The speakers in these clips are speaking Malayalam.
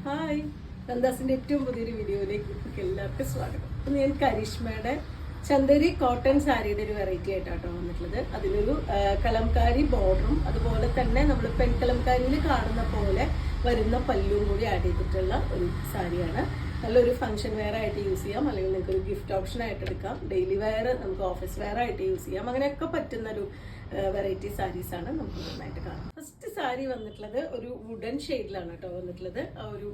ഹായ്, നന്ദാസിന്റെ ഏറ്റവും പുതിയൊരു വീഡിയോയിലേക്ക് എല്ലാവർക്കും സ്വാഗതം. ഇന്ന് ഞാൻ കരിഷ്മയുടെ ചന്ദേരി കോട്ടൺ സാരിയുടെ ഒരു വെറൈറ്റി ആയിട്ടാട്ടോ വന്നിട്ടുള്ളത്. അതിലൊരു കലംകാരി ബോർഡറും അതുപോലെ തന്നെ നമ്മൾ പെൺ കലംകാരിയിൽ കാണുന്ന പോലെ വരുന്ന പല്ലും കൂടി ആഡ് ചെയ്തിട്ടുള്ള ഒരു സാരിയാണ്. നല്ലൊരു ഫംഗ്ഷൻ വെയർ ആയിട്ട് യൂസ് ചെയ്യാം, അല്ലെങ്കിൽ നിങ്ങൾക്ക് ഒരു ഗിഫ്റ്റ് ഓപ്ഷൻ ആയിട്ട് എടുക്കാം. ഡെയിലി വെയർ, നമുക്ക് ഓഫീസ് വെയർ ആയിട്ട് യൂസ് ചെയ്യാം. അങ്ങനെയൊക്കെ പറ്റുന്ന ഒരു വെറൈറ്റി സാരീസ് ആണ് നമുക്ക് നന്നായിട്ട് കാണാം. ഫസ്റ്റ് സാരി വന്നിട്ടുള്ളത് ഒരു വുഡൻ ഷെയ്ഡിലാണ് കേട്ടോ വന്നിട്ടുള്ളത്. ആ ഒരു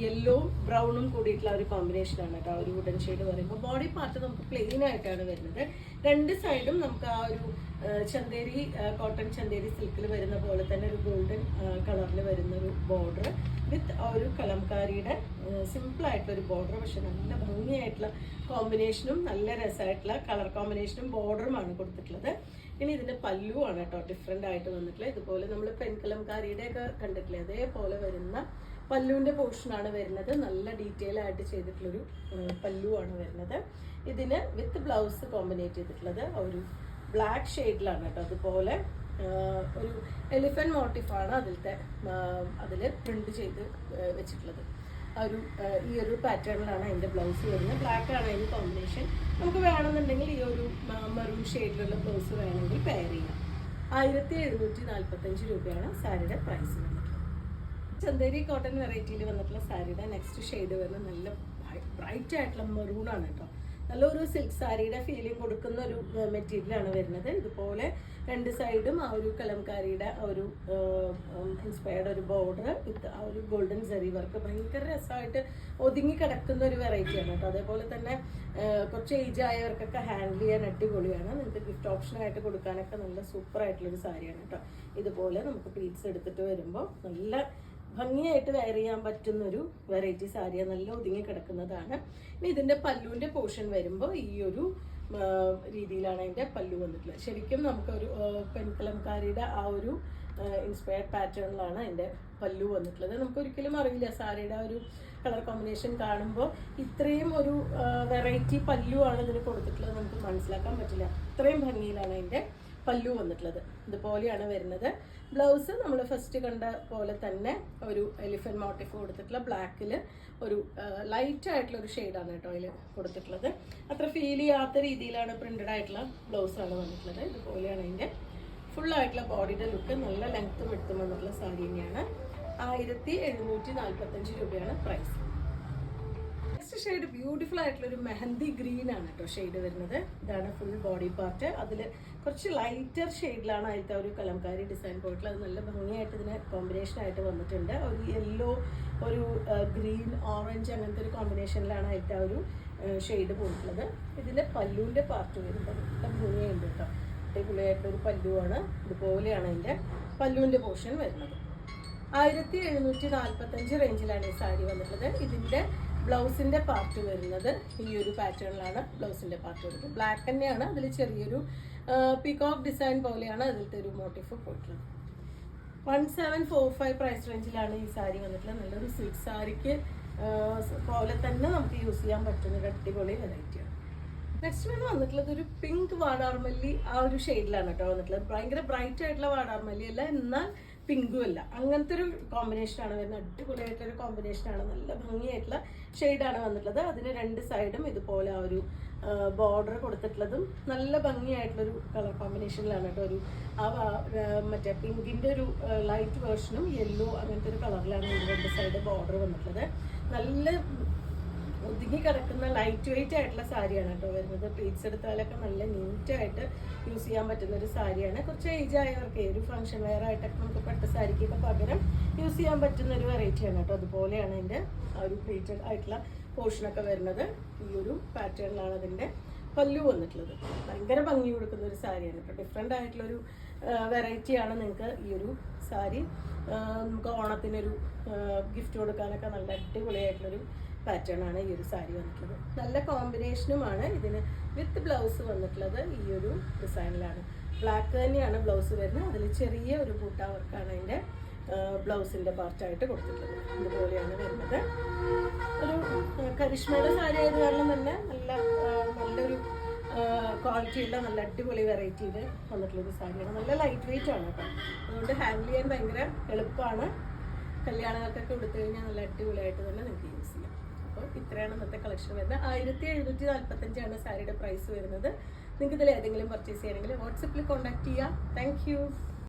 യെല്ലോ ബ്രൗണും കൂടിയിട്ടുള്ള ഒരു കോമ്പിനേഷനാണ് കേട്ടോ ഒരു വുഡൻ ഷെയ്ഡ് പറയുമ്പോൾ. ബോഡി പാർട്ട് നമുക്ക് പ്ലെയിൻ ആയിട്ടാണ് വരുന്നത്. രണ്ട് സൈഡും നമുക്ക് ആ ഒരു ചന്ദേരി കോട്ടൺ ചന്ദേരി സിൽക്കിൽ വരുന്ന പോലെ തന്നെ ഒരു ഗോൾഡൻ കളറിൽ വരുന്ന ഒരു ബോർഡർ വിത്ത് ആ ഒരു കലംകാരിയുടെ സിമ്പിൾ ആയിട്ടുള്ള ഒരു ബോർഡർ, പക്ഷെ നല്ല ഭംഗിയായിട്ടുള്ള കോമ്പിനേഷനും നല്ല രസമായിട്ടുള്ള കളർ കോമ്പിനേഷനും ബോർഡറുമാണ് കൊടുത്തിട്ടുള്ളത്. ഇനി ഇതിന്റെ പല്ലു ആണ് കേട്ടോ ഡിഫറെന്റ് ആയിട്ട് വന്നിട്ടുള്ളത്. ഇതുപോലെ നമ്മൾ പെൺ കലംകാരിയുടെ ഒക്കെ കണ്ടിട്ടില്ലേ, അതേപോലെ വരുന്ന പല്ലുവിന്റെ പോർഷനാണ് വരുന്നത്. നല്ല ഡീറ്റെയിൽ ആയിട്ട് ചെയ്തിട്ടുള്ളൊരു പല്ലു ആണ് വരുന്നത്. ഇതിന് വിത്ത് ബ്ലൗസ് കോമ്പിനേറ്റ് ചെയ്തിട്ടുള്ളത് ഒരു ബ്ലാക്ക് ഷെയ്ഡിലാണ് കേട്ടോ. അതുപോലെ ഒരു എലിഫന്റ് മോട്ടീഫാണ് അതിൽ പ്രിന്റ് ചെയ്ത് വെച്ചിട്ടുള്ളത്. ഈ ഒരു പാറ്റേണിലാണ് അതിൻ്റെ ബ്ലൗസ് വരുന്നത്. ബ്ലാക്ക് ആണ് അതിന് കോമ്പിനേഷൻ. നമുക്ക് വേണമെന്നുണ്ടെങ്കിൽ ഈ ഒരു മെറൂൺ ഷെയ്ഡിലുള്ള ബ്ലൗസ് വേണമെങ്കിൽ പെയർ ചെയ്യാം. 1745 രൂപയാണ് സാരിയുടെ പ്രൈസ് വന്നിട്ടുള്ളത്. ചന്ദേരി കോട്ടൺ വെറൈറ്റിയിൽ വന്നിട്ടുള്ള സാരിയുടെ നെക്സ്റ്റ് ഷെയ്ഡ് വരുന്നത് നല്ല ബ്രൈറ്റ് ആയിട്ടുള്ള മെറൂൺ ആണ് കേട്ടോ. നല്ലൊരു സിൽക്ക് സാരിയുടെ ഫീലിംഗ് കൊടുക്കുന്ന ഒരു മെറ്റീരിയലാണ് വരുന്നത്. ഇതുപോലെ രണ്ട് സൈഡും ആ ഒരു കലംകാരിയുടെ ആ ഒരു ഇൻസ്പയർഡ് ഒരു ബോർഡർ വിത്ത് ആ ഒരു ഗോൾഡൻ സെറി വർക്ക് ഭയങ്കര രസമായിട്ട് ഒതുങ്ങി കിടക്കുന്ന ഒരു വെറൈറ്റിയാണ് കേട്ടോ. അതേപോലെ തന്നെ കുറച്ച് ഏജ് ആയവർക്കൊക്കെ ഹാൻഡിൽ ചെയ്യാൻ അടിപൊളിയാണ്. നിങ്ങൾക്ക് ഗിഫ്റ്റ് ഓപ്ഷനായിട്ട് കൊടുക്കാനൊക്കെ നല്ല സൂപ്പർ ആയിട്ടുള്ളൊരു സാരിയാണ് കേട്ടോ. ഇതുപോലെ നമുക്ക് പ്ലീറ്റ്സ് എടുത്തിട്ട് വരുമ്പോൾ നല്ല ഭംഗിയായിട്ട് വെയർ ചെയ്യാൻ പറ്റുന്നൊരു വെറൈറ്റി സാരിയാണ്. നല്ല ഒതുങ്ങി കിടക്കുന്നതാണ്. ഇനി ഇതിൻ്റെ പല്ലുവിൻ്റെ പോർഷൻ വരുമ്പോൾ ഈ ഒരു രീതിയിലാണ് അതിൻ്റെ പല്ലു വന്നിട്ടുള്ളത്. ശരിക്കും നമുക്കൊരു പെൺകലംകാരിയുടെ ആ ഒരു ഇൻസ്പയർഡ് പാറ്റേണിലാണ് അതിൻ്റെ പല്ലു വന്നിട്ടുള്ളത്. നമുക്കൊരിക്കലും അറിയില്ല സാരിയുടെ ആ ഒരു കളർ കോമ്പിനേഷൻ കാണുമ്പോൾ ഇത്രയും ഒരു വെറൈറ്റി പല്ലു ആണ് ഇതിന് കൊടുത്തിട്ടുള്ളത് നമുക്ക് മനസ്സിലാക്കാൻ പറ്റില്ല. അത്രയും ഭംഗിയിലാണ് അതിൻ്റെ പല്ലു വന്നിട്ടുള്ളത്. ഇതുപോലെയാണ് വരുന്നത്. ബ്ലൗസ് നമ്മൾ ഫസ്റ്റ് കണ്ട പോലെ തന്നെ ഒരു എലിഫന്റ് മോട്ടീഫ് കൊടുത്തിട്ടുള്ള ബ്ലാക്കിൽ ഒരു ലൈറ്റ് ആയിട്ടുള്ള ഒരു ഷെയ്ഡാണ് കേട്ടോ അതിൽ കൊടുത്തിട്ടുള്ളത്. അത്ര ഫീൽ ചെയ്യാത്ത രീതിയിലാണ് പ്രിന്റഡ് ആയിട്ടുള്ള ബ്ലൗസാണ് വന്നിട്ടുള്ളത്. ഇതുപോലെയാണ് അതിൻ്റെ ഫുൾ ആയിട്ടുള്ള ബോഡിയുടെ ലുക്ക്. നല്ല ലെങ്ത്തും എടുത്തും വന്നിട്ടുള്ള സാരി തന്നെയാണ്. 1745 രൂപയാണ് പ്രൈസ്. നെക്സ്റ്റ് ഷെയ്ഡ് ബ്യൂട്ടിഫുൾ ആയിട്ടുള്ള ഒരു മെഹന്തി ഗ്രീൻ ആണ് കേട്ടോ ഷെയ്ഡ് വരുന്നത്. ഇതാണ് ഫുൾ ബോഡി പാർട്ട്. അതിൽ കുറച്ച് ലൈറ്റർ ഷെയ്ഡിലാണ് അതിലത്തെ ഒരു കലംകാരി ഡിസൈൻ പോയിട്ടുള്ളത്. അത് നല്ല ഭംഗിയായിട്ട് ഇതിന് കോമ്പിനേഷൻ ആയിട്ട് വന്നിട്ടുണ്ട്. ഒരു യെല്ലോ, ഒരു ഗ്രീൻ, ഓറഞ്ച് അങ്ങനത്തെ ഒരു കോമ്പിനേഷനിലാണ് അതിലത്തെ ഒരു ഷെയ്ഡ് പോയിട്ടുള്ളത്. ഇതിൻ്റെ പല്ലുവിൻ്റെ പാർട്ട് വരുമ്പോൾ നല്ല ഭംഗിയുണ്ട് കേട്ടോ. അടിപൊളിയായിട്ടൊരു പല്ലുവാണ്. ഇതുപോലെയാണ് അതിൻ്റെ പല്ലുവിൻ്റെ പോർഷൻ വരുന്നത്. 1745 റേഞ്ചിലാണ് ഈ സാരി വന്നിട്ടുള്ളത്. ഇതിൻ്റെ ബ്ലൗസിൻ്റെ പാർട്ട് വരുന്നത് ഈ ഒരു പാറ്റേണിലാണ് ബ്ലൗസിൻ്റെ പാർട്ട് വരുന്നത്. ബ്ലാക്ക് തന്നെയാണ്. അതിൽ ചെറിയൊരു പീകോക്ക് ഡിസൈൻ പോലെയാണ് അതിലത്തെ ഒരു മോട്ടീഫ് പോയിട്ടുള്ളത്. 1745 പ്രൈസ് റേഞ്ചിലാണ് ഈ സാരി വന്നിട്ടുള്ളത്. നല്ലൊരു സിൽക്ക് സാരിക്ക് പോലെ തന്നെ നമുക്ക് യൂസ് ചെയ്യാൻ പറ്റുന്ന ഒരു അടിപൊളി വെറൈറ്റിയാണ്. നെക്സ്റ്റ് വന്നിട്ടുള്ളത് ഒരു പിങ്ക് വാടാർമല്ലി ആ ഒരു ഷെയ്ഡിലാണ് കേട്ടോ വന്നിട്ടുള്ളത്. ഭയങ്കര ബ്രൈറ്റ് ആയിട്ടുള്ള വാടാർമല്ലി അല്ല, എന്നാൽ പിങ്കും അല്ല, അങ്ങനത്തെ ഒരു കോമ്പിനേഷനാണ് വരുന്നത്. അടിപൊളിയായിട്ടൊരു കോമ്പിനേഷനാണ്. നല്ല ഭംഗിയായിട്ടുള്ള ഷെയ്ഡാണ് വന്നിട്ടുള്ളത്. അതിന് രണ്ട് സൈഡും ഇതുപോലെ ആ ഒരു ബോർഡർ കൊടുത്തിട്ടുള്ളതും നല്ല ഭംഗിയായിട്ടുള്ളൊരു കളർ കോമ്പിനേഷനിലാണ് കേട്ടോ. ഒരു മറ്റേ പിങ്കിൻ്റെ ഒരു ലൈറ്റ് വേർഷനും യെല്ലോ അങ്ങനത്തെ ഒരു കളറിലാണ് രണ്ട് സൈഡ് ബോർഡർ വന്നിട്ടുള്ളത്. നല്ല ഒതുങ്ങി കിടക്കുന്ന ലൈറ്റ് വെയിറ്റ് ആയിട്ടുള്ള സാരിയാണ് കേട്ടോ വരുന്നത്. പ്ലീറ്റ്സ് എടുത്താലൊക്കെ നല്ല നീറ്റായിട്ട് യൂസ് ചെയ്യാൻ പറ്റുന്ന ഒരു സാരിയാണ്. കുറച്ച് ഏജ് ആയവർക്ക് ഒരു ഫംഗ്ഷൻ വെയർ ആയിട്ടൊക്കെ നമുക്ക് പട്ട് സാരിക്കൊക്കെ പകരം യൂസ് ചെയ്യാൻ പറ്റുന്ന ഒരു വെറൈറ്റിയാണ് കേട്ടോ. അതുപോലെയാണ് അതിൻ്റെ ആ ഒരു പ്ലീറ്റഡ് ആയിട്ടുള്ള പോർഷനൊക്കെ വരുന്നത്. ഈ ഒരു പാറ്റേണിലാണ് അതിൻ്റെ പല്ലു വന്നിട്ടുള്ളത്. ഭയങ്കര ഭംഗി കൊടുക്കുന്ന ഒരു സാരിയാണ് കേട്ടോ. ഡിഫറെൻ്റ് ആയിട്ടുള്ളൊരു വെറൈറ്റിയാണ്. നിങ്ങൾക്ക് ഈ ഒരു സാരി നമുക്ക് ഓണത്തിനൊരു ഗിഫ്റ്റ് കൊടുക്കാനൊക്കെ നല്ല അടിപൊളിയായിട്ടുള്ളൊരു പാറ്റേൺ ആണ് ഈ ഒരു സാരി വന്നിട്ടുള്ളത്. നല്ല കോമ്പിനേഷനുമാണ്. ഇതിന് വിത്ത് ബ്ലൗസ് വന്നിട്ടുള്ളത് ഈ ഒരു ഡിസൈനിലാണ്. ബ്ലാക്ക് തന്നെയാണ് ബ്ലൗസ് വരുന്നത്. അതിൽ ചെറിയ ഒരു ബൂട്ട വർക്കാണ് അതിൻ്റെ ബ്ലൗസിൻ്റെ പാർട്ടായിട്ട് കൊടുത്തിട്ടുള്ളത്. ഇതുപോലെയാണ് വരുന്നത്. ഒരു കരിഷ്മയുടെ സാരി ആയത് കാരണം തന്നെ നല്ലൊരു ക്വാളിറ്റിയുള്ള നല്ല അടിപൊളി വെറൈറ്റിയിൽ വന്നിട്ടുള്ളൊരു സാരിയാണ്. നല്ല ലൈറ്റ് വെയിറ്റ് ആണ് കേട്ടോ. അതുകൊണ്ട് ഹാൻഡിൽ ചെയ്യാൻ ഭയങ്കര എളുപ്പമാണ്. കല്യാണങ്ങൾക്കൊക്കെ കൊടുത്തു കഴിഞ്ഞാൽ നല്ല അടിപൊളിയായിട്ട് തന്നെ നിങ്ങൾക്ക് യൂസ് ചെയ്യാം. അപ്പോൾ ഇത്രയാണ് ഇന്നത്തെ കളക്ഷൻ വരുന്നത്. 1745 സാരിയുടെ പ്രൈസ് വരുന്നത്. നിങ്ങൾക്ക് ഇതിൽ ഏതെങ്കിലും പർച്ചേസ് ചെയ്യണമെങ്കിൽ വാട്സപ്പിൽ കോൺടാക്ട് ചെയ്യാം. താങ്ക്